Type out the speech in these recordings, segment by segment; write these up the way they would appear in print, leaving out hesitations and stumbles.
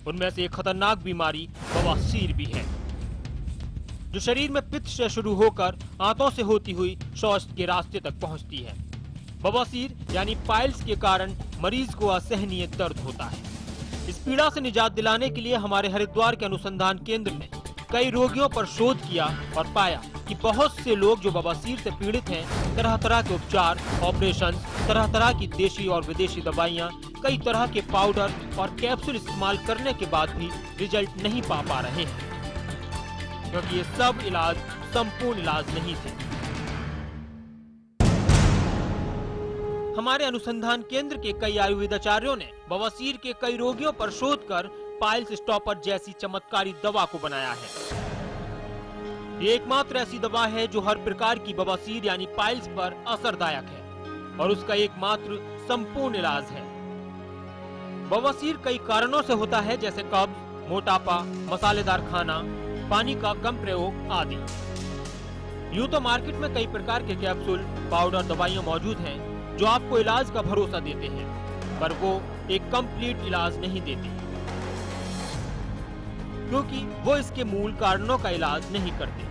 उनमें से एक खतरनाक बीमारी बवासीर भी है, जो शरीर में पित्त से शुरू होकर आंतों से होती हुई शौच के रास्ते तक पहुंचती है। बवासीर यानी पाइल्स के कारण मरीज को असहनीय दर्द होता है। इस पीड़ा से निजात दिलाने के लिए हमारे हरिद्वार के अनुसंधान केंद्र ने कई रोगियों पर शोध किया और पाया कि बहुत से लोग जो बवासीर से पीड़ित हैं, तरह तरह के उपचार, ऑपरेशन, तरह तरह की देशी और विदेशी दवाइयाँ, कई तरह के पाउडर और कैप्सूल इस्तेमाल करने के बाद भी रिजल्ट नहीं पा रहे हैं, क्योंकि ये सब इलाज संपूर्ण इलाज नहीं थे। हमारे अनुसंधान केंद्र के कई आयुर्वेदाचार्यों ने बवासीर के कई रोगियों पर शोध कर पाइल्स स्टॉपर जैसी चमत्कारी दवा को बनाया है। ये एकमात्र ऐसी दवा है जो हर प्रकार की बवासीर यानी पाइल्स पर असरदायक है और उसका एकमात्र संपूर्ण इलाज है। बवासीर कई कारणों से होता है, जैसे कब्ज, मोटापा, मसालेदार खाना, पानी का कम प्रयोग आदि। यूं तो मार्केट में कई प्रकार के कैप्सूल, पाउडर, दवाइयां मौजूद हैं जो आपको इलाज का भरोसा देते हैं, पर वो एक कंप्लीट इलाज नहीं देते, क्योंकि वो इसके मूल कारणों का इलाज नहीं करते।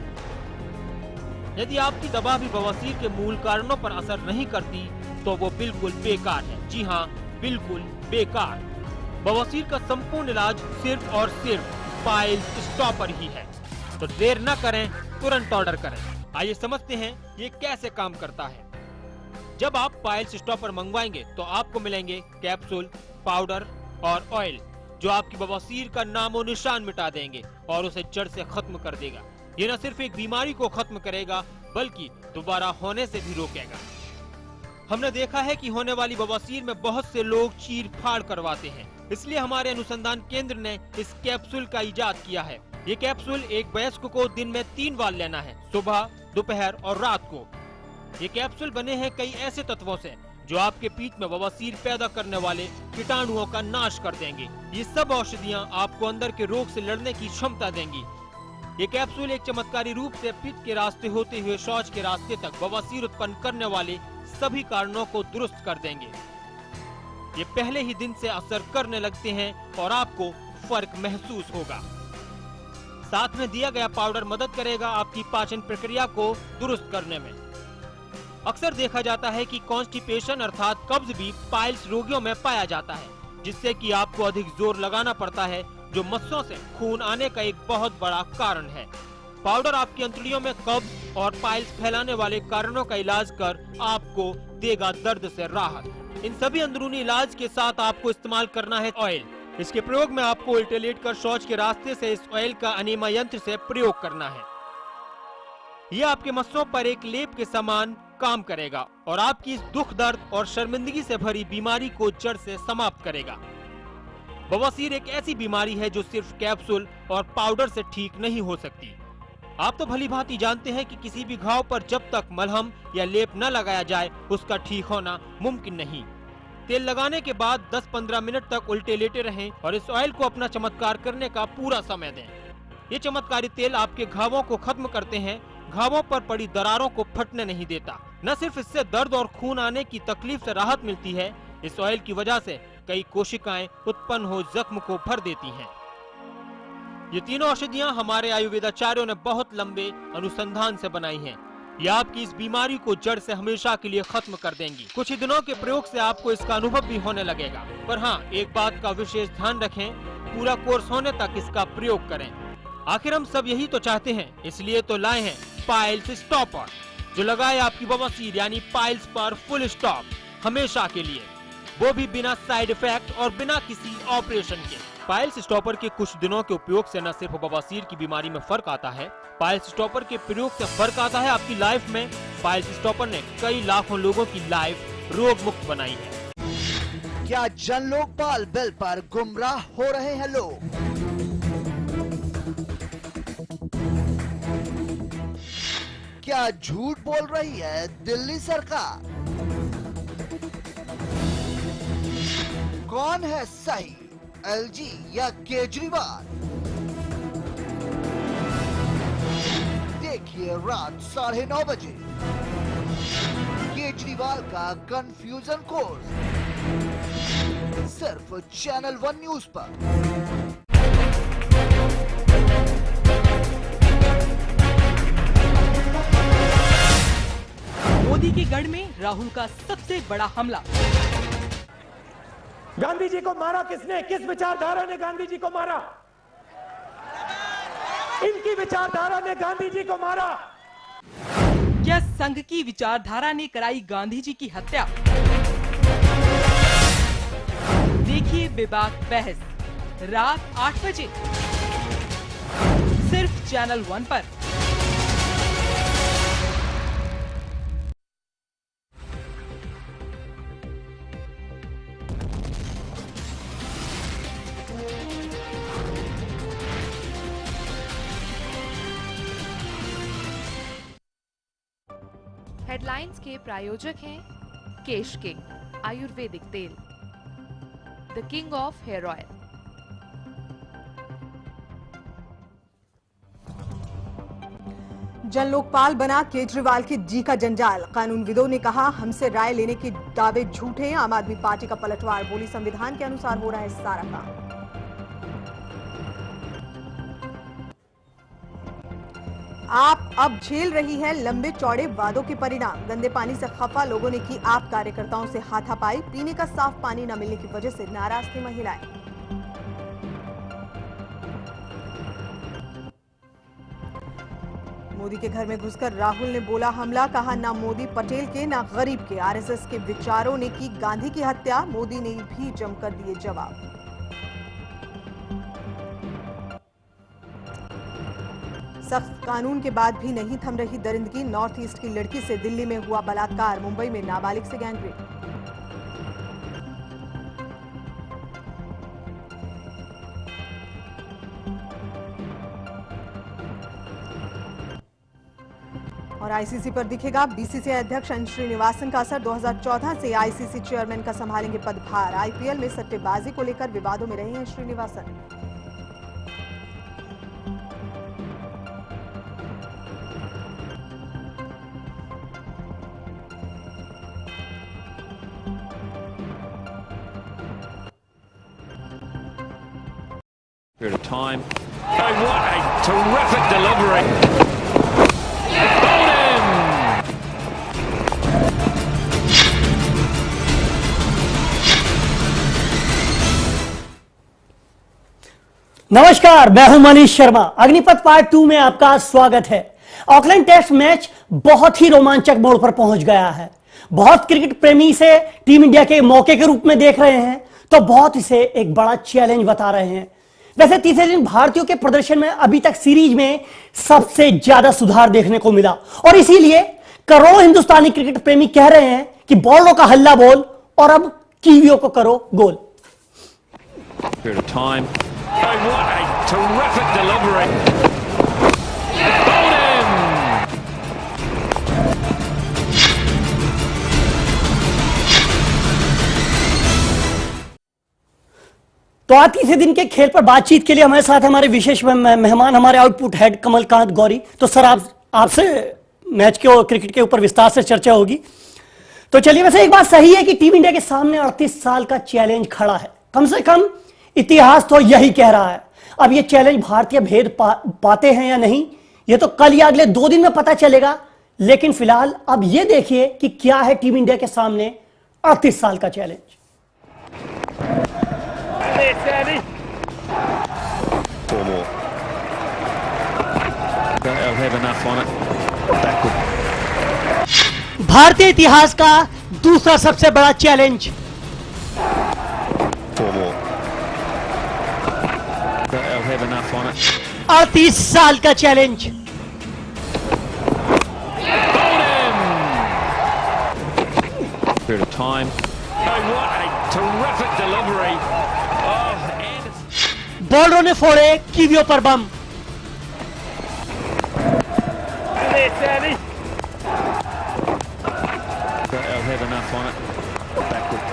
यदि आपकी दवा भी बवासीर के मूल कारणों पर असर नहीं करती तो वो बिल्कुल बेकार है। जी हाँ, बिल्कुल बेकार। बवासीर का संपूर्ण इलाज सिर्फ और सिर्फ पाइल्स स्टॉपर ही है। तो देर न करें, तुरंत ऑर्डर करें। आइए समझते हैं ये कैसे काम करता है। जब आप पाइल्स स्टॉपर मंगवाएंगे तो आपको मिलेंगे कैप्सूल, पाउडर और ऑयल, जो आपकी बवासीर का नामो निशान मिटा देंगे और उसे जड़ से खत्म कर देगा। ये न सिर्फ एक बीमारी को खत्म करेगा, बल्कि दोबारा होने से भी रोकेगा। हमने देखा है कि होने वाली बवासीर में बहुत से लोग चीर फाड़ करवाते हैं, इसलिए हमारे अनुसंधान केंद्र ने इस कैप्सूल का इजाद किया है। ये कैप्सूल एक वयस्क को दिन में 3 बार लेना है, सुबह, दोपहर और रात को। ये कैप्सूल बने हैं कई ऐसे तत्वों से जो आपके पीठ में बवासीर पैदा करने वाले कीटाणुओं का नाश कर देंगे। ये सब औषधियाँ आपको अंदर के रोग से लड़ने की क्षमता देंगी। ये कैप्सूल एक चमत्कारी रूप से पित्त के रास्ते होते हुए शौच के रास्ते तक बवासीर उत्पन्न करने वाले सभी कारणों को दुरुस्त कर देंगे। ये पहले ही दिन से असर करने लगते हैं और आपको फर्क महसूस होगा। साथ में दिया गया पाउडर मदद करेगा आपकी पाचन प्रक्रिया को दुरुस्त करने में। अक्सर देखा जाता है कि कॉन्स्टिपेशन अर्थात कब्ज भी पाइल्स रोगियों में पाया जाता है, जिससे कि आपको अधिक जोर लगाना पड़ता है, जो मस्सों से खून आने का एक बहुत बड़ा कारण है। पाउडर आपकी अंतड़ियों में कब्ज और पाइल्स फैलाने वाले कारणों का इलाज कर आपको देगा दर्द से राहत। इन सभी अंदरूनी इलाज के साथ आपको इस्तेमाल करना है ऑयल। इसके प्रयोग में आपको उल्टे लेट कर शौच के रास्ते से इस ऑयल का अनीमा यंत्र से प्रयोग करना है। यह आपके मस्सों पर एक लेप के समान काम करेगा और आपकी इस दुख, दर्द और शर्मिंदगी से भरी बीमारी को जड़ से समाप्त करेगा। बवासीर एक ऐसी बीमारी है जो सिर्फ कैप्सूल और पाउडर से ठीक नहीं हो सकती। आप तो भली भांति जानते हैं कि किसी भी घाव पर जब तक मलहम या लेप न लगाया जाए उसका ठीक होना मुमकिन नहीं। तेल लगाने के बाद 10-15 मिनट तक उल्टे लेटे रहें और इस ऑयल को अपना चमत्कार करने का पूरा समय दें। ये चमत्कारी तेल आपके घावों को खत्म करते हैं, घावों पर पड़ी दरारों को फटने नहीं देता। न सिर्फ इससे दर्द और खून आने की तकलीफ से राहत मिलती है, इस ऑयल की वजह से कई कोशिकाएं उत्पन्न हो जख्म को भर देती हैं। ये तीनों औषधियां हमारे आयुर्वेदाचार्यों ने बहुत लंबे अनुसंधान से बनाई हैं। ये आपकी इस बीमारी को जड़ से हमेशा के लिए खत्म कर देंगी। कुछ ही दिनों के प्रयोग से आपको इसका अनुभव भी होने लगेगा। पर हाँ, एक बात का विशेष ध्यान रखें, पूरा कोर्स होने तक इसका प्रयोग करें। आखिर हम सब यही तो चाहते हैं, इसलिए तो लाए हैं पाइल्स स्टॉपर, जो लगाए आपकी बवासीर यानी पाइल्स पर फुल स्टॉप हमेशा के लिए, वो भी बिना साइड इफेक्ट और बिना किसी ऑपरेशन के। पाइल्स स्टॉपर के कुछ दिनों के उपयोग से न सिर्फ बवासीर की बीमारी में फर्क आता है, पाइल्स स्टॉपर के प्रयोग से फर्क आता है आपकी लाइफ में। पाइल्स स्टॉपर ने कई लाखों लोगों की लाइफ रोग मुक्त बनाई है। क्या जन लोकपाल बिल पर गुमराह हो रहे हैं लोग? क्या झूठ बोल रही है दिल्ली सरकार? कौन है सही, एलजी या केजरीवाल? देखिए रात 9:30 बजे केजरीवाल का कंफ्यूजन कोर्स सिर्फ चैनल 1 न्यूज पर। मोदी के गढ़ में राहुल का सबसे बड़ा हमला। गांधी जी को मारा किसने? किस विचारधारा ने गांधी जी को मारा? इनकी विचारधारा ने गांधी जी को मारा। क्या संघ की विचारधारा ने कराई गांधी जी की हत्या? देखिए बेबाक बहस रात 8 बजे सिर्फ चैनल 1 पर। हेडलाइंस के प्रायोजक हैं केश किंग आयुर्वेदिक तेल, the king of hair oil. Jan Lokpal बना केजरीवाल की जी का जंजाल। कानूनविदों ने कहा हमसे राय लेने के दावे झूठे। आम आदमी पार्टी का पलटवार, बोली संविधान के अनुसार हो रहा है सारा काम। आप अब झेल रही है लंबे चौड़े वादों के परिणाम। गंदे पानी से खफा लोगों ने की आप कार्यकर्ताओं से हाथापाई। पीने का साफ पानी न मिलने की वजह से नाराज थी महिलाएं। मोदी के घर में घुसकर राहुल ने बोला हमला। कहा ना मोदी पटेल के ना गरीब के। आरएसएस के विचारों ने की गांधी की हत्या। मोदी ने भी जमकर दिए जवाब। सख्त कानून के बाद भी नहीं थम रही दरिंदगी। नॉर्थ ईस्ट की लड़की से दिल्ली में हुआ बलात्कार। मुंबई में नाबालिग से गैंगरेप। और आईसीसी पर दिखेगा बीसीसीआई अध्यक्ष एन श्रीनिवासन का असर। 2014 से आईसीसी चेयरमैन का संभालेंगे पदभार। आईपीएल में सट्टेबाजी को लेकर विवादों में रहे हैं Srinivasan. Period of time. Oh, what a terrific delivery! Got him! नमस्कार, मैं हूं मनीष शर्मा। अग्निपथ पार्ट 2 में आपका स्वागत है। ऑकलैंड टेस्ट मैच बहुत ही रोमांचक मोड़ पर पहुंच गया है। बहुत क्रिकेट प्रेमी इसे टीम इंडिया के मौके के रूप में देख रहे हैं, तो बहुत इसे एक बड़ा चैलेंज बता रहे हैं। वैसे तीसरे दिन भारतीयों के प्रदर्शन में अभी तक सीरीज में सबसे ज्यादा सुधार देखने को मिला और इसीलिए करोड़ों हिंदुस्तानी क्रिकेट प्रेमी कह रहे हैं कि बॉलरों का हल्ला बोल और अब कीवियों को करो गोल। Period of time. Oh, what a terrific delivery! Got him! तो आज तीसरे दिन के खेल पर बातचीत के लिए हमारे साथ हमारे विशेष मेहमान हमारे आउटपुट हेड कमलकांत गौरी। तो सर आपसे मैच के और क्रिकेट के ऊपर विस्तार से चर्चा होगी। तो चलिए, वैसे एक बात सही है कि टीम इंडिया के सामने 38 साल का चैलेंज खड़ा है। कम से कम इतिहास तो यही कह रहा है। अब ये चैलेंज भारतीय भेद पाते हैं या नहीं, ये तो कल या अगले 2 दिन में पता चलेगा। लेकिन फिलहाल अब ये देखिए कि क्या है टीम इंडिया के सामने 38 साल का challenge. Four more. They'll have enough on it. Backward. भारतीय इतिहास का दूसरा सबसे बड़ा challenge. Four more. They'll have enough on it. 38 साल का challenge. Got him! Period of time. Oh, what a terrific delivery! Oh, and बॉलरों ने फोड़े कीवियों पर बम। they'll have enough on it. Backward.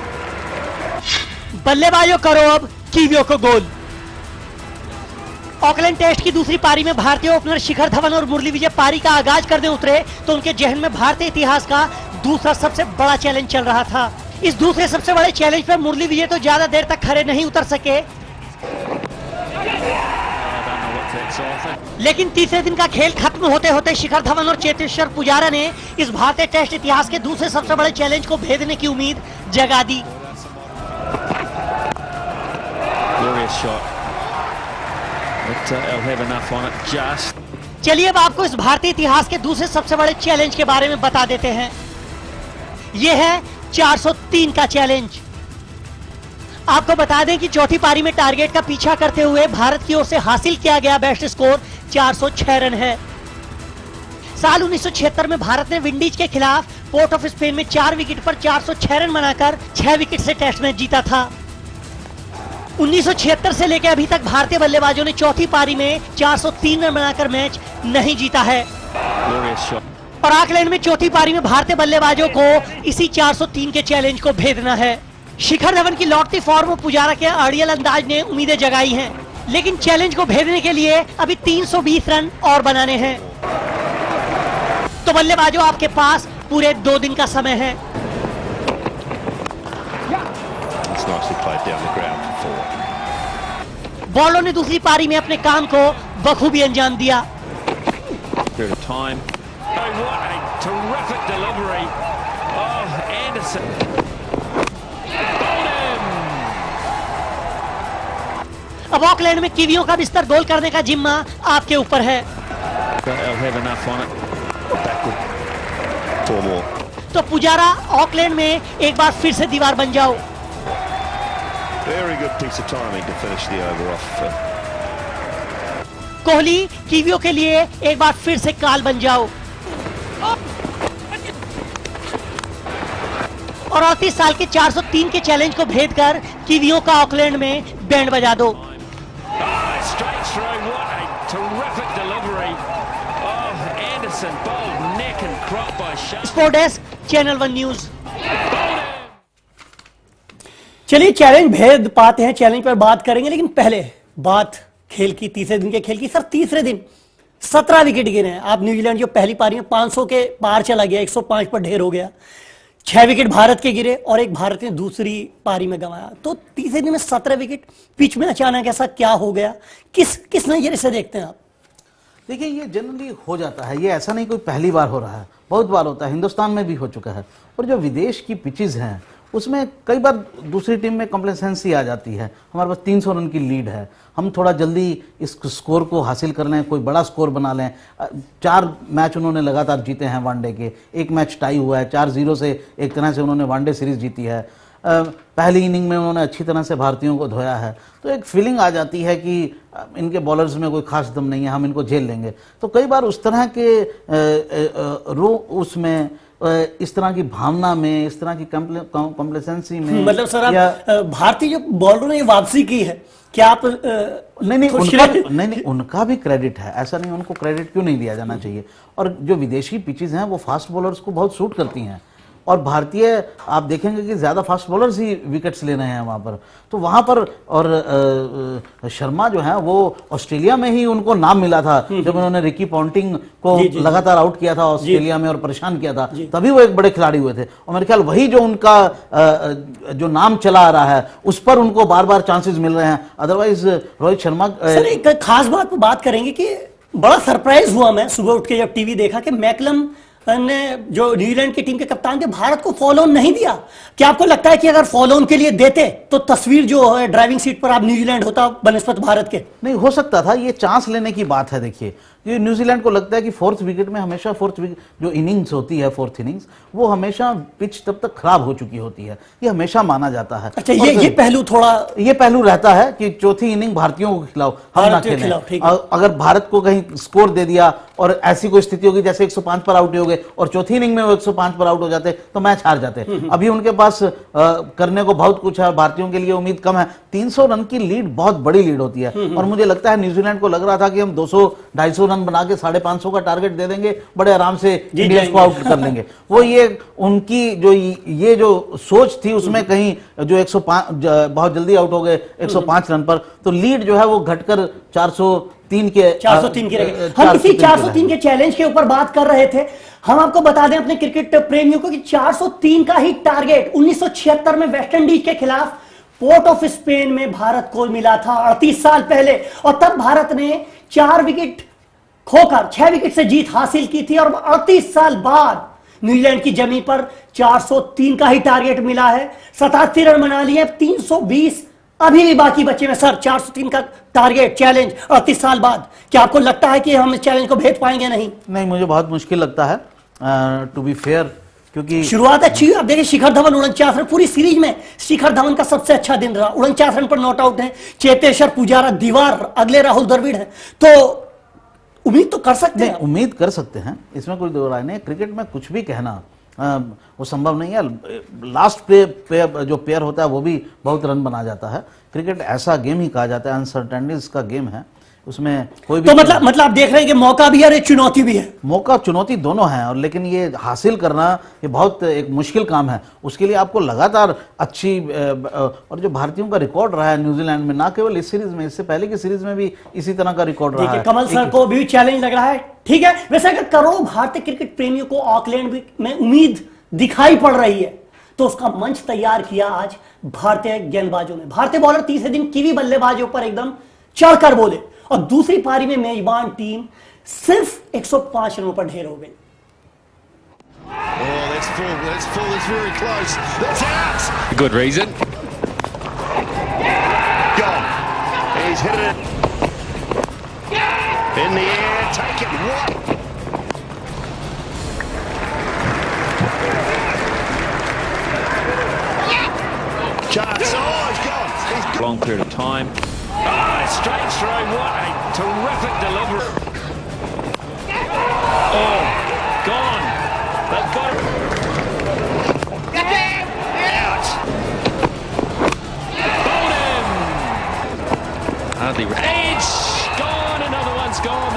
बल्लेबाजों करो अब कीवियों को गोल। ऑकलैंड टेस्ट की दूसरी पारी में भारतीय ओपनर शिखर धवन और मुरली विजय पारी का आगाज करने उतरे तो उनके जहन में भारतीय इतिहास का दूसरा सबसे बड़ा चैलेंज चल रहा था। इस दूसरे सबसे बड़े चैलेंज पर मुरली विजय तो ज्यादा देर तक खड़े नहीं उतर सके। hats off. लेकिन तीसरे दिन का खेल खत्म होते होते शिखर धवन और चेतेश्वर पुजारा ने इस भारतीय टेस्ट इतिहास के दूसरे सबसे बड़े चैलेंज को भेदने की उम्मीद जगा दी। Glorious shot. But he'll have enough on it just. चलिए अब आपको इस भारतीय इतिहास के दूसरे सबसे बड़े चैलेंज के बारे में बता देते हैं। यह है 403 का चैलेंज। आपको बता दें कि चौथी पारी में टारगेट का पीछा करते हुए भारत की ओर से हासिल किया गया बेस्ट स्कोर 406 रन है। साल 1976 में भारत ने विंडीज के खिलाफ पोर्ट ऑफ स्पेन में 4 विकेट पर 406 रन बनाकर 6 विकेट से टेस्ट मैच जीता था। 1976 से लेकर अभी तक भारतीय बल्लेबाजों ने चौथी पारी में 403 रन बनाकर मैच नहीं जीता है। और ऑकलैंड में चौथी पारी में भारतीय बल्लेबाजों को इसी 403 के चैलेंज को भेदना है। शिखर धवन की लौटती फॉर्म और पुजारा के अड़ियल अंदाज ने उम्मीदें जगाई हैं, लेकिन चैलेंज को भेदने के लिए अभी 320 रन और बनाने हैं। तो बल्लेबाजों आपके पास पूरे 2 दिन का समय है। बॉलरों ने दूसरी पारी में अपने काम को बखूबी अंजाम दिया। अब ऑकलैंड में कीवियों का बिस्तर गोल करने का जिम्मा आपके ऊपर है। तो पुजारा ऑकलैंड में एक बार फिर से दीवार बन जाओ। कोहली कीवियों के लिए एक बार फिर से काल बन जाओ। और 38 साल के 403 के चैलेंज को भेदकर कीवियों का ऑकलैंड में बैंड बजा दो। Sport desk, channel 1 news. चलिए चैलेंज भेद पाते हैं, चैलेंज पर बात करेंगे, लेकिन पहले बात खेल की, तीसरे दिन के खेल की। सर तीसरे दिन 17 विकेट गिरे हैं। आप न्यूजीलैंड जो पहली पारी में 500 के पार चला गया, 105 पर ढेर हो गया, 6 विकेट भारत के गिरे और एक भारत ने दूसरी पारी में गंवाया। तो तीसरे दिन में 17 विकेट, पिच में अचानक ऐसा क्या हो गया? किस नजरिए से देखते हैं आप? देखिए ये जनरली हो जाता है, ये ऐसा नहीं कोई पहली बार हो रहा है, बहुत बार होता है, हिंदुस्तान में भी हो चुका है। और जो विदेश की पिचेस हैं उसमें कई बार दूसरी टीम में कंप्लेसेंसी आ जाती है। हमारे पास 300 रन की लीड है, हम थोड़ा जल्दी इस स्कोर को हासिल कर लें, कोई बड़ा स्कोर बना लें। 4 मैच उन्होंने लगातार जीते हैं वनडे के, 1 मैच टाई हुआ है, 4-0 से एक तरह से उन्होंने वनडे सीरीज जीती है। पहली इनिंग में उन्होंने अच्छी तरह से भारतीयों को धोया है, तो एक फीलिंग आ जाती है कि इनके बॉलर्स में कोई खास दम नहीं है, हम इनको झेल लेंगे। तो कई बार उस तरह के उसमें इस तरह की भावना में, इस तरह की कॉम्प्लेसेंसी में, मतलब सर आप भारतीय जो बॉलरों ने वापसी की है, क्या आप नहीं उनका भी क्रेडिट है, ऐसा नहीं उनको क्रेडिट क्यों नहीं दिया जाना चाहिए। और जो विदेशी पिचेस हैं वो फास्ट बॉलर्स को बहुत सूट करती हैं, और भारतीय आप देखेंगे कि ज्यादा फास्ट बॉलर्स ही विकेट्स ले रहे हैं वहां पर। तो वहां पर और शर्मा जो है वो ऑस्ट्रेलिया में ही उनको नाम मिला था, जब उन्होंने रिकी पॉन्टिंग को लगातार आउट किया था ऑस्ट्रेलिया में और परेशान किया था, तभी वो एक बड़े खिलाड़ी हुए थे। और मेरे ख्याल वही जो उनका जो नाम चला आ रहा है उस पर उनको बार बार चांसेस मिल रहे हैं। अदरवाइज रोहित शर्मा सर एक खास बात पर बात करेंगे कि बड़ा सरप्राइज हुआ मैं सुबह उठ के जब टीवी देखा कि मैकलम ने जो न्यूजीलैंड की टीम के कप्तान थे भारत को फॉलो ऑन नहीं दिया। क्या आपको लगता है कि अगर फॉलो ऑन के लिए देते तो तस्वीर जो है ड्राइविंग सीट पर आप न्यूजीलैंड होता बनस्पत भारत के? नहीं हो सकता था, ये चांस लेने की बात है। देखिए ये न्यूजीलैंड को लगता है कि 4th विकेट में हमेशा 4th विकेट जो इनिंग्स होती है 4th इनिंग्स, वो हमेशा पिच तब तक खराब हो चुकी होती है, ये हमेशा माना जाता है। अच्छा ये पहलू थोड़ा ये पहलू रहता है कि चौथी इनिंग भारतीयों को खिलाओ, हम ना खेलें। अगर भारत को कहीं स्कोर दे दिया और ऐसी कोई स्थिति होगी जैसे 105 पर आउट हो गए और चौथी इनिंग में वो 105 पर आउट हो जाते तो मैच हार जाते। अभी उनके पास करने को बहुत कुछ है, भारतीयों के लिए उम्मीद कम है। 300 रन की लीड बहुत बड़ी लीड होती है, और मुझे लगता है न्यूजीलैंड को लग रहा था कि हम 200-250 रन बना के 550 का टारगेट दे देंगे, बड़े आराम से इंडियंस को आउट कर लेंगे। वो ये उनकी जो सोच थी उसमें कहीं जो 105 बहुत जल्दी आउट हो गए 105 रन पर, तो लीड जो है वो घटकर 403 के रह गए। हम इसी 403 के चैलेंज के ऊपर बात कर रहे थे। हम आपको बता दें अपने क्रिकेट प्रेमियों को कि 403 का ही टारगेट 1976 में वेस्टइंडीज के खिलाफ पोर्ट ऑफ स्पेन में भारत को मिला था 38 साल पहले, और तब भारत ने 4 विकेट खोकर 6 विकेट से जीत हासिल की थी और 38 साल बाद न्यूजीलैंड की जमीन पर 403 का ही टारगेट मिला है। 87 रन बना लिए, 320 अभी भी बाकी बचे में सर। 403 का टारगेट चैलेंज 38 साल बाद, क्या आपको लगता है कि हम इस चैलेंज को भेद पाएंगे? नहीं, मुझे बहुत मुश्किल लगता है टू बी फेयर, क्योंकि शुरुआत अच्छी है। आप देखिए शिखर धवन 49 रन, पूरी सीरीज में शिखर धवन का सबसे अच्छा दिन रहा। 49 रन पर नॉट आउट है। चेतेश्वर पुजारा दीवार, अगले राहुल द्रविड़ है, तो उम्मीद तो कर सकते हैं। उम्मीद कर सकते हैं, इसमें कोई दो राय नहीं। क्रिकेट में कुछ भी कहना वो संभव नहीं है। लास्ट जो पेयर होता है वो भी बहुत रन बना जाता है। क्रिकेट ऐसा गेम ही कहा जाता है, अनसर्टेनिटीज का गेम है, उसमें कोई भी तो मतलब आप देख रहे हैं कि मौका भी है और एक चुनौती भी है। मौका चुनौती दोनों है, और लेकिन ये हासिल करना ये बहुत एक मुश्किल काम है। उसके लिए आपको लगातार अच्छी और जो भारतीयों का रिकॉर्ड रहा है न्यूजीलैंड में, ना केवल इस सीरीज में, इससे पहले की सीरीज में भी इसी तरह का रिकॉर्ड रहा है। कमल सर को भी चैलेंज लग रहा है, ठीक है। वैसे अगर करोड़ों भारतीय क्रिकेट प्रेमियों को ऑकलैंड में उम्मीद दिखाई पड़ रही है, तो उसका मंच तैयार किया आज भारतीय गेंदबाजों ने। भारतीय बॉलर तीसरे दिन कीवी बल्लेबाजों पर एकदम चढ़कर बोले और दूसरी पारी में मेजबान टीम सिर्फ 105 रनों पर ढेर हो गई। Good reason. Gone. He's hit it in the air. Take it. What? Chance. Oh, he's gone. He's gone. Long period of time. Oh, straight through. What a terrific delivery. Oh, gone. They've got it. Out. Bowled him. Hardly. Edge. Gone. Another one's gone.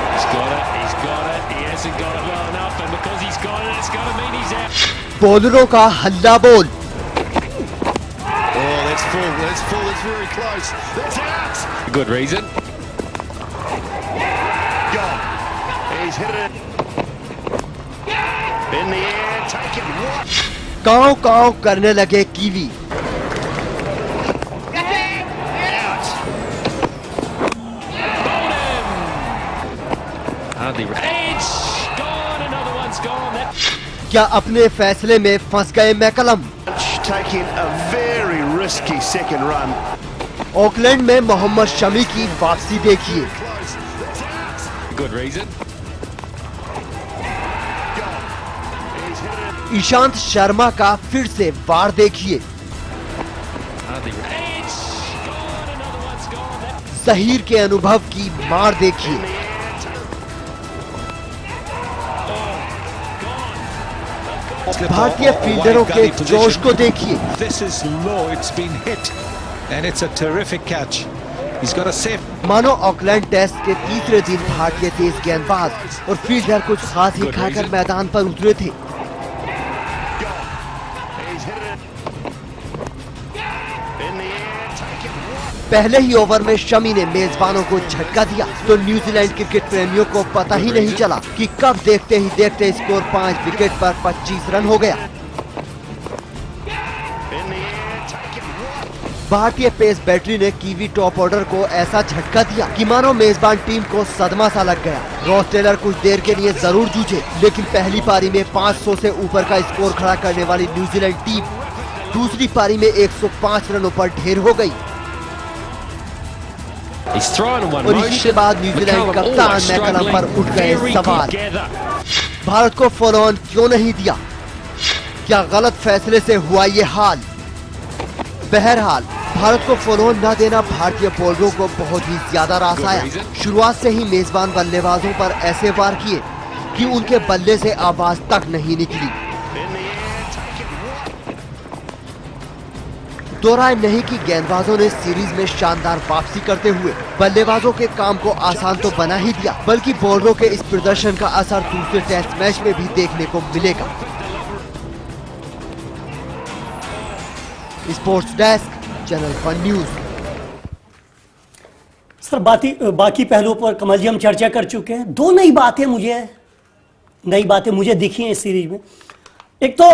He's got it. He's got it. He hasn't got it well enough, and because he's got it, it's got to mean he's out. बॉलरों का हल्ला बोल। Oh, that's full. That's full. It's very close. That's out. Good reason. Gone. He's hit it in the air. Take it. What? काव काव करने लगे kiwi. Out. Bowled him. Hardly. Edge. Gone. Another one's gone. क्या अपने फैसले में फंस गए McCullum? Taking a very risky second run. Auckland में मोहम्मद शमी की वापसी देखिए। Close. That's out. Good reason. Gone. He's hit it. Ishant Sharma का फिर से वार देखिए। Hardly. Edge. Gone. Another one's gone. Zaheer के अनुभव की मार देखिए। भारतीय फील्डरों के जोश को देखिए। This is low. It's been hit, and it's a terrific catch. He's got a safe. मानो ऑकलैंड टेस्ट के तीसरे दिन भारतीय तेज गेंदबाज और फील्डर कुछ खास ही खाकर मैदान पर उतरे थे। पहले ही ओवर में शमी ने मेजबानों को झटका दिया तो न्यूजीलैंड क्रिकेट प्रेमियों को पता ही नहीं चला कि कब देखते ही देखते स्कोर 5 विकेट पर 25 रन हो गया। भारतीय पेस बैटरी ने कीवी टॉप ऑर्डर को ऐसा झटका दिया कि मानो मेजबान टीम को सदमा सा लग गया। रॉस टेलर कुछ देर के लिए जरूर जूझे, लेकिन पहली पारी में 500 से ऊपर का स्कोर खड़ा करने वाली न्यूजीलैंड टीम दूसरी पारी में 105 रनों पर ढेर हो गई। और इसी के बाद न्यूजीलैंड कप्तान मैकलम पर उठ गए सवाल, भारत को फॉलो ऑन क्यों नहीं दिया? क्या गलत फैसले से हुआ ये हाल? बहरहाल भारत को फॉलो ऑन न देना भारतीय बॉलरों को बहुत ही ज्यादा रास आया। शुरुआत से ही मेजबान बल्लेबाजों पर ऐसे वार किए कि उनके बल्ले से आवाज तक नहीं निकली। दो राय नहीं कि गेंदबाजों ने सीरीज में शानदार वापसी करते हुए बल्लेबाजों के काम को आसान तो बना ही दिया, बल्कि बॉलरों के इस प्रदर्शन का असर दूसरे टेस्ट मैच में भी देखने को मिलेगा। Sports desk, channel 1 news. Sir बाकी पहलुओं पर कमल जी हम चर्चा कर चुके हैं। दो नई बातें मुझे दिखी हैं इस सीरीज में। एक तो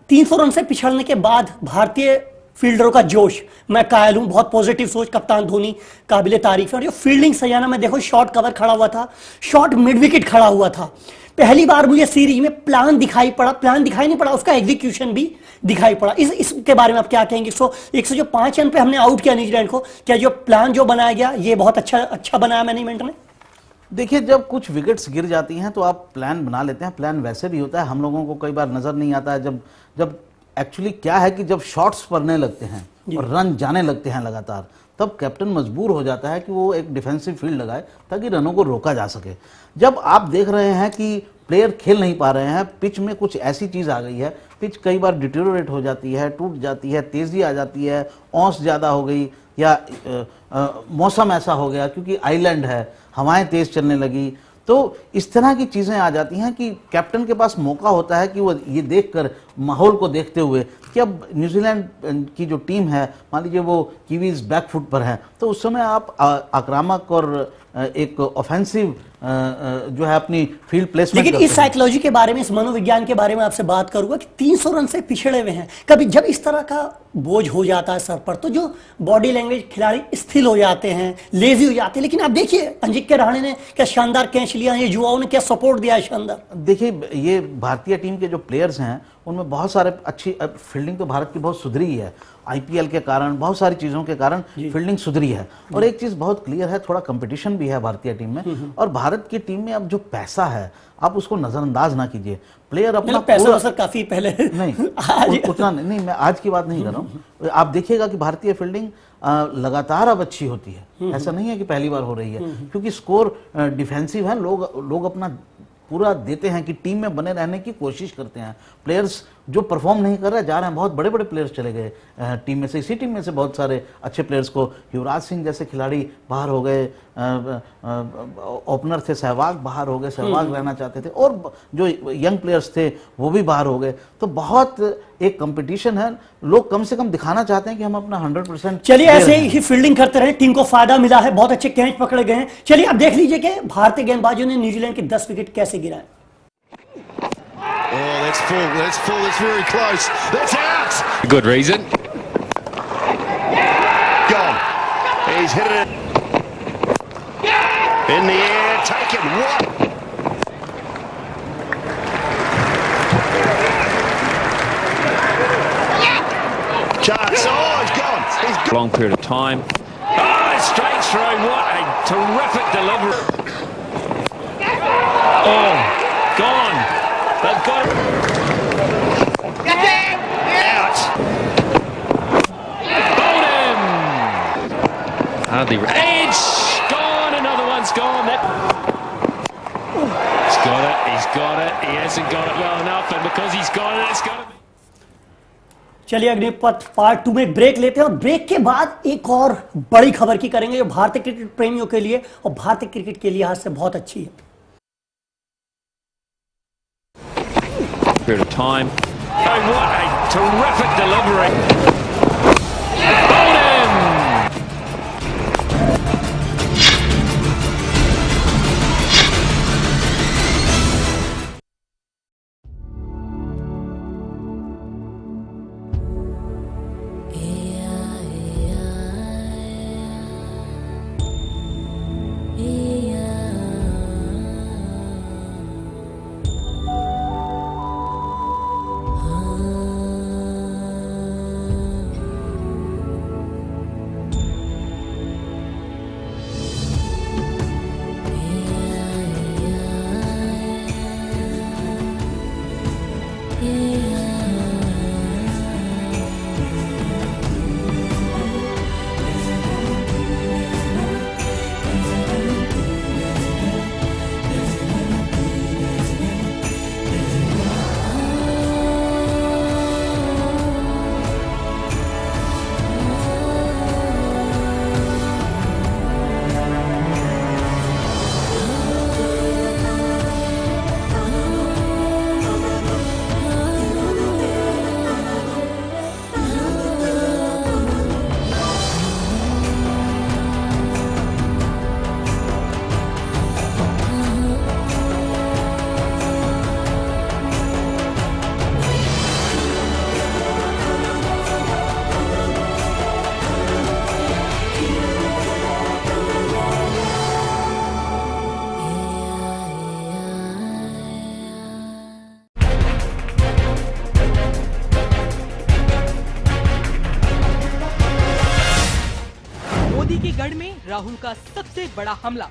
300 रन से पिछड़ने के बाद भारतीय फील्डरों का जोश, मैं कायल हूं, बहुत पॉजिटिव सोच, कप्तान धोनी काबिले तारीफ है। और जो फील्डिंग सयाना में देखो, शॉर्ट कवर खड़ा हुआ था, शॉर्ट मिड विकेट खड़ा हुआ था। पहली बार मुझे सीरीज में प्लान दिखाई पड़ा, प्लान दिखाई नहीं पड़ा, उसका एग्जीक्यूशन भी दिखाई पड़ा। इसके बारे में आप क्या कहेंगे? 105 रन पे हमने आउट किया न्यूजीलैंड को, क्या जो प्लान जो बनाया गया ये बहुत अच्छा बनाया मैनेजमेंट ने? देखिए, जब कुछ विकेट्स गिर जाती हैं तो आप प्लान बना लेते हैं। प्लान वैसे भी होता है, हम लोगों को कई बार नजर नहीं आता है। जब एक्चुअली क्या है कि जब शॉट्स पड़ने लगते हैं और रन जाने लगते हैं लगातार, तब कैप्टन मजबूर हो जाता है कि वो एक डिफेंसिव फील्ड लगाए ताकि रनों को रोका जा सके। जब आप देख रहे हैं कि प्लेयर खेल नहीं पा रहे हैं, पिच में कुछ ऐसी चीज आ गई है, पिच कई बार डिटेरियोरेट हो जाती है, टूट जाती है, तेजी आ जाती है, औंस ज्यादा हो गई, या मौसम ऐसा हो गया क्योंकि आइलैंड है, हवाएं तेज चलने लगी, तो इस तरह की चीजें आ जाती हैं कि कैप्टन के पास मौका होता है कि वो ये देखकर, माहौल को देखते हुए कि अब न्यूजीलैंड की जो टीम है, मान लीजिए वो कीवीज बैकफुट पर है, तो उस समय आप आक्रामक और एक ऑफेंसिव जो है अपनी फील्ड प्लेसमेंट। लेकिन इस साइकोलॉजी के बारे में, इस मनोविज्ञान के बारे में आपसे बात करूंगा कि 300 रन से पिछड़े हुए हैं, कभी जब इस तरह का बोझ हो जाता है सर पर, तो जो बॉडी लैंग्वेज खिलाड़ी स्थिर हो जाते हैं, लेजी हो जाते हैं। लेकिन आप देखिए, अजिंक्य रहाणे ने क्या शानदार कैच लिया, ये युवाओं ने क्या सपोर्ट दिया है शानदार। देखिए, ये भारतीय टीम के जो प्लेयर्स हैं उनमें बहुत सारे अच्छी फील्डिंग तो भारत की बहुत सुधरी है, आईपीएल के कारण, बहुत सारी चीजों के कारण फील्डिंग सुधरी है। और एक चीज बहुत क्लियर है, थोड़ा कंपटीशन भी है भारतीय टीम में, और भारत की टीम में अब जो पैसा है आप उसको नजरअंदाज ना कीजिए। प्लेयर अपना पैसा सर काफी पहले नहीं उतना नहीं, मैं आज की बात नहीं कर रहा हूँ। आप देखिएगा कि भारतीय फील्डिंग लगातार अब अच्छी होती है, ऐसा नहीं है कि पहली बार हो रही है, क्योंकि स्कोर डिफेंसिव है, लोग अपना पूरा देते हैं कि टीम में बने रहने की कोशिश करते हैं। प्लेयर्स जो परफॉर्म नहीं कर रहे जा रहे हैं, बहुत बड़े बड़े प्लेयर्स चले गए टीम में से, इसी टीम में से बहुत सारे अच्छे प्लेयर्स को, युवराज सिंह जैसे खिलाड़ी बाहर हो गए, ओपनर थे सहवाग बाहर हो गए, सहवाग रहना चाहते थे, और जो यंग प्लेयर्स थे वो भी बाहर हो गए। तो बहुत एक कंपटीशन है, लोग कम से कम दिखाना चाहते हैं कि हम अपना 100%। चलिए ऐसे ही फील्डिंग करते रहे, टीम को फायदा मिला है, बहुत अच्छे कैच पकड़े गए हैं। चलिए अब देख लीजिए कि भारतीय गेंदबाजों ने न्यूजीलैंड के 10 विकेट कैसे गिराए। Oh, that's full, that's very close. That's out. Good reason. Gone. He's hit it in the air, taken. What? Chance. Oh, he's gone. He's gone. Long period of time. Oh, straight through. What a terrific delivery. Oh, gone. They've got it. Out. Bowled him. Hardly. Edge. Gone. Another one's gone. He's got it. He's got it. He hasn't got it well enough, and because he's got it, it's got to be. चलिए Agnipath part 2 में break लेते हैं, और break के बाद एक और बड़ी खबर की करेंगे जो भारतीय क्रिकेट प्रेमियों के लिए और भारतीय क्रिकेट के लिहाज से बहुत अच्छी है। Period of time. Oh, what a terrific delivery. Bowled him. Gandhi के गढ़ में राहुल का सबसे बड़ा हमला।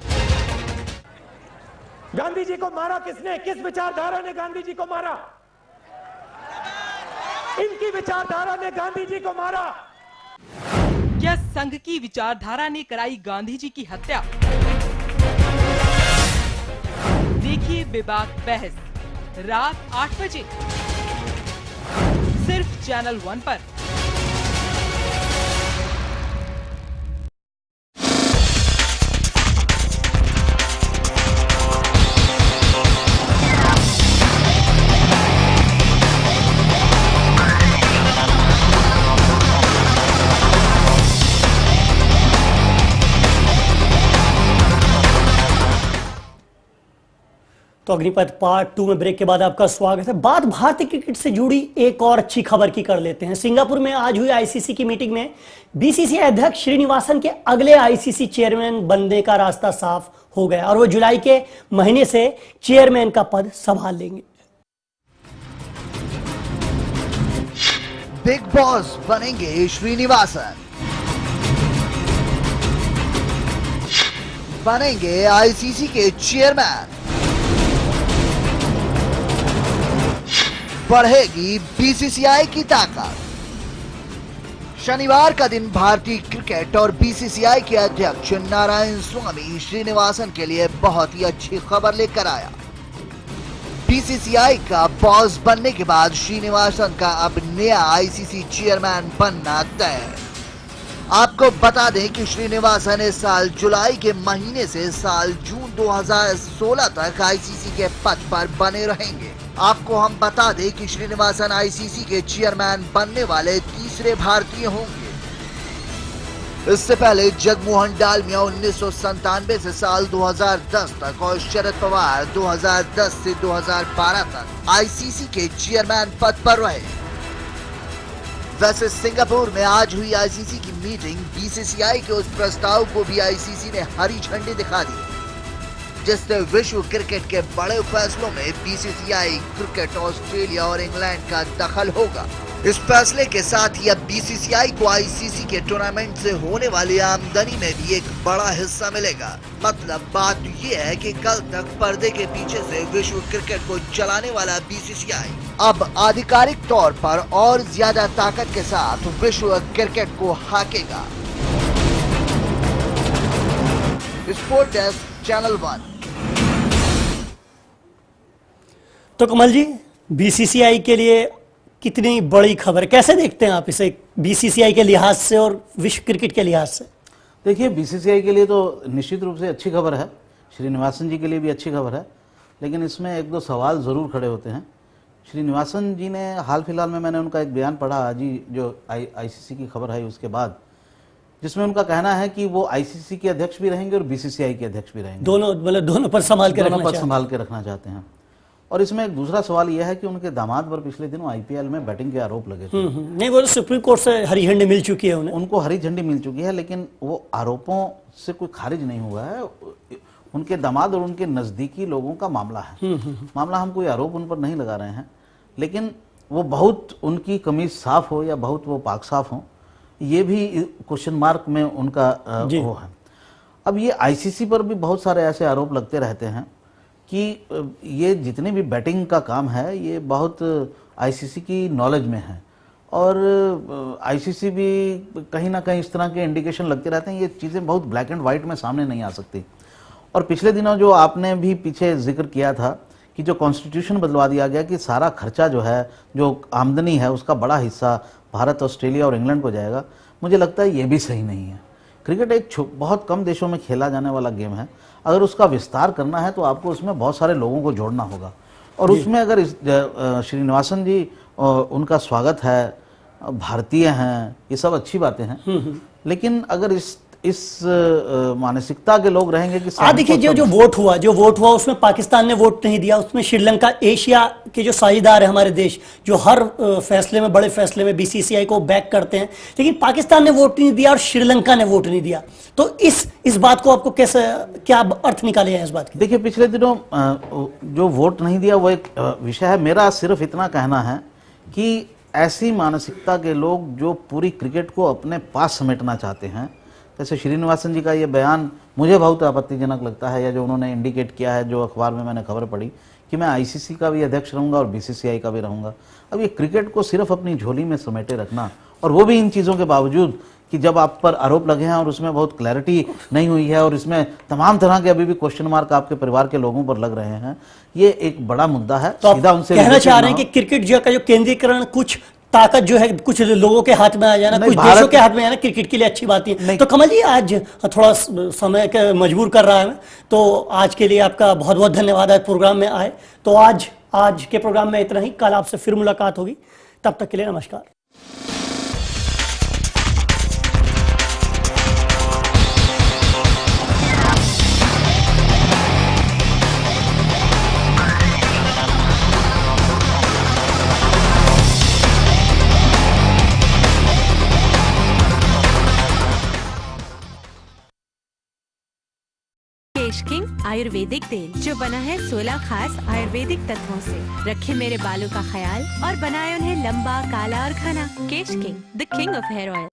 गांधी जी को मारा किसने? किस विचारधारा ने गांधी जी को मारा? इनकी विचारधारा ने गांधी जी को मारा। क्या संघ की विचारधारा ने कराई गांधी जी की हत्या? देखिए बेबाक बहस रात 8 बजे सिर्फ चैनल 1 पर। तो अग्निपथ पार्ट 2 में ब्रेक के बाद आपका स्वागत है। बात भारतीय क्रिकेट से जुड़ी एक और अच्छी खबर की कर लेते हैं। सिंगापुर में आज हुई आईसीसी की मीटिंग में बीसीसीआई अध्यक्ष श्रीनिवासन के अगले आईसीसी चेयरमैन बनने का रास्ता साफ हो गया और वो जुलाई के महीने से चेयरमैन का पद संभाल लेंगे। बिग बॉस बनेंगे श्रीनिवासन, बनेंगे आईसीसी के चेयरमैन, बढ़ेगी बीसीसीआई की ताकत। शनिवार का दिन भारतीय क्रिकेट और बीसीसीआई के अध्यक्ष नारायण स्वामी श्रीनिवासन के लिए बहुत ही अच्छी खबर लेकर आया। बीसीसीआई का बॉस बनने के बाद श्रीनिवासन का अब नया आईसीसी चेयरमैन बनना तय है। आपको बता दें कि श्रीनिवासन इस साल जुलाई के महीने से साल जून 2016 तक आईसीसी के पद पर बने रहेंगे। आपको हम बता दें कि श्रीनिवासन आईसीसी के चेयरमैन बनने वाले तीसरे भारतीय होंगे। इससे पहले जगमोहन डालमिया 1997 से साल 2010 तक और शरद पवार 2010 से 2012 तक आईसीसी के चेयरमैन पद पर रहे। वैसे सिंगापुर में आज हुई आईसीसी की मीटिंग बीसीसीआई के उस प्रस्ताव को भी आईसीसी ने हरी झंडी दिखा दी, जिससे विश्व क्रिकेट के बड़े फैसलों में बीसीसीआई क्रिकेट ऑस्ट्रेलिया और इंग्लैंड का दखल होगा। इस फैसले के साथ ही अब बीसीसीआई को आईसीसी के टूर्नामेंट से होने वाली आमदनी में भी एक बड़ा हिस्सा मिलेगा। मतलब बात यह है कि कल तक पर्दे के पीछे से विश्व क्रिकेट को चलाने वाला बीसीसीआई अब आधिकारिक तौर पर और ज्यादा ताकत के साथ विश्व क्रिकेट को हाकेगा। Sport desk channel 1। तो कमल जी, बीसीसीआई के लिए कितनी बड़ी खबर, कैसे देखते हैं आप इसे बीसीसीआई के लिहाज से और विश्व क्रिकेट के लिहाज से? देखिए, बीसीसीआई के लिए तो निश्चित रूप से अच्छी खबर है, श्रीनिवासन जी के लिए भी अच्छी खबर है, लेकिन इसमें एक दो सवाल ज़रूर खड़े होते हैं। श्रीनिवासन जी ने हाल फिलहाल में मैंने उनका एक बयान पढ़ा आज ही, जो आईसीसी की खबर आई उसके बाद, जिसमें उनका कहना है कि वो आईसीसी के अध्यक्ष भी रहेंगे और बीसीसीआई के अध्यक्ष भी रहेंगे। दोनों पर संभाल के रखना चाहते हैं। और इसमें एक दूसरा सवाल यह है कि उनके दामाद पर पिछले दिनों आईपीएल में बैटिंग के आरोप लगे थे। नहीं, वो तो सुप्रीम कोर्ट से हरी झंडी मिल चुकी है उनको हरी झंडी मिल चुकी है, लेकिन वो आरोपों से कोई खारिज नहीं हुआ है। उनके दामाद और उनके नजदीकी लोगों का मामला है। मामला, हम कोई आरोप उन पर नहीं लगा रहे हैं, लेकिन वो बहुत उनकी कमीज साफ हो या बहुत वो पाक साफ हो, ये भी क्वेश्चन मार्क में उनका वो है। अब ये आईसीसी पर भी बहुत सारे ऐसे आरोप लगते रहते हैं कि ये जितने भी बैटिंग का काम है ये बहुत आईसीसी की नॉलेज में है, और आईसीसी भी कहीं ना कहीं इस तरह के इंडिकेशन लगते रहते हैं। ये चीज़ें बहुत ब्लैक एंड वाइट में सामने नहीं आ सकती। और पिछले दिनों जो आपने भी पीछे जिक्र किया था कि जो कॉन्स्टिट्यूशन बदलवा दिया गया कि सारा खर्चा जो है, जो आमदनी है, उसका बड़ा हिस्सा भारत, ऑस्ट्रेलिया और इंग्लैंड को जाएगा, मुझे लगता है ये भी सही नहीं है। क्रिकेट एक बहुत कम देशों में खेला जाने वाला गेम है। अगर उसका विस्तार करना है तो आपको उसमें बहुत सारे लोगों को जोड़ना होगा, और उसमें अगर श्रीनिवासन जी, उनका स्वागत है, भारतीय हैं, ये सब अच्छी बातें हैं, लेकिन अगर इस मानसिकता के लोग रहेंगे कि देखिए, जो वोट हुआ उसमें पाकिस्तान ने वोट नहीं दिया, उसमें श्रीलंका, एशिया के जो साझेदार है हमारे देश, जो हर फैसले में, बड़े फैसले में बीसीसीआई को बैक करते हैं, लेकिन पाकिस्तान ने वोट नहीं दिया और श्रीलंका ने वोट नहीं दिया। तो इस बात को आपको कैसे, क्या अर्थ निकाले हैं इस बात के? देखिए, पिछले दिनों जो वोट नहीं दिया वो एक विषय है। मेरा सिर्फ इतना कहना है कि ऐसी मानसिकता के लोग जो पूरी क्रिकेट को अपने पास समेटना चाहते हैं, जैसे श्रीनिवासन जी का ये बयान मुझे बहुत आपत्तिजनक लगता है, या जो उन्होंने इंडिकेट किया है, जो अखबार में मैंने खबर पढ़ी कि मैं आईसीसी का भी अध्यक्ष रहूंगा और बीसीसीआई का भी रहूंगा। अब ये क्रिकेट को सिर्फ अपनी झोली में समेटे रखना, और वो भी इन चीज़ों के बावजूद कि जब आप पर आरोप लगे हैं और उसमें बहुत क्लैरिटी नहीं हुई है और इसमें तमाम तरह के अभी भी क्वेश्चन मार्क आपके परिवार के लोगों पर लग रहे हैं, ये एक बड़ा मुद्दा है। तो सीधा उनसे कहना चाह रहे हैं कि क्रिकेट जो का जो केंद्रीकरण, कुछ ताकत जो है कुछ लोगों के हाथ में आ जाना, कुछ देशों के हाथ में आना क्रिकेट के लिए अच्छी बात है। तो कमल जी, आज थोड़ा समय का मजबूर कर रहा है हमें, तो आज के लिए आपका बहुत बहुत धन्यवाद, आज प्रोग्राम में आए। तो आज के प्रोग्राम में इतना ही, कल आपसे फिर मुलाकात होगी, तब तक के लिए नमस्कार। केश किंग आयुर्वेदिक तेल, जो बना है 16 खास आयुर्वेदिक तत्वों से, रखे मेरे बालों का ख्याल और बनाए उन्हें लंबा, काला और घना। Kesh king, the king of hair oil.